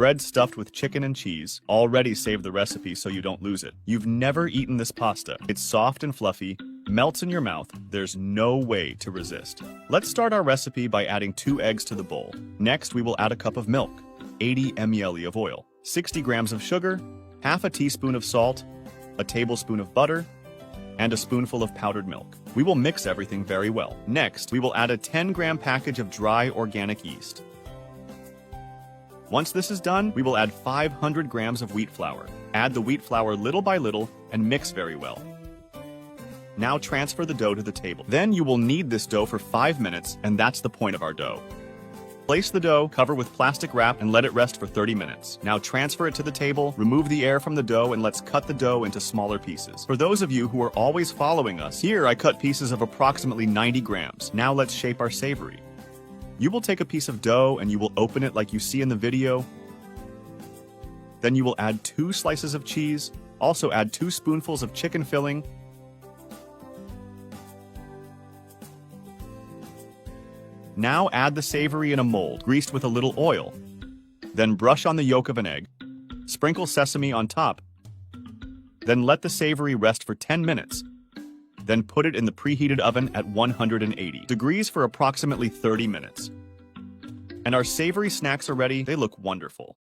Bread stuffed with chicken and cheese. Already saved the recipe so you don't lose it. You've never eaten this pasta. It's soft and fluffy, melts in your mouth. There's no way to resist. Let's start our recipe by adding 2 eggs to the bowl. Next, we will add a cup of milk, 80 ml of oil, 60 grams of sugar, half a teaspoon of salt, a tablespoon of butter, and a spoonful of powdered milk. We will mix everything very well. Next, we will add a 10-gram package of dry organic yeast. Once this is done, we will add 500 grams of wheat flour. Add the wheat flour little by little and mix very well. Now transfer the dough to the table. Then you will knead this dough for 5 minutes, and that's the point of our dough. Place the dough, cover with plastic wrap, and let it rest for 30 minutes. Now transfer it to the table, remove the air from the dough, and let's cut the dough into smaller pieces. For those of you who are always following us, here I cut pieces of approximately 90 grams. Now let's shape our savory. You will take a piece of dough and you will open it like you see in the video. Then you will add 2 slices of cheese. Also add 2 spoonfuls of chicken filling. Now add the savory in a mold, greased with a little oil. Then brush on the yolk of an egg. Sprinkle sesame on top. Then let the savory rest for 10 minutes. Then put it in the preheated oven at 180 degrees for approximately 30 minutes. And our savory snacks are ready. They look wonderful.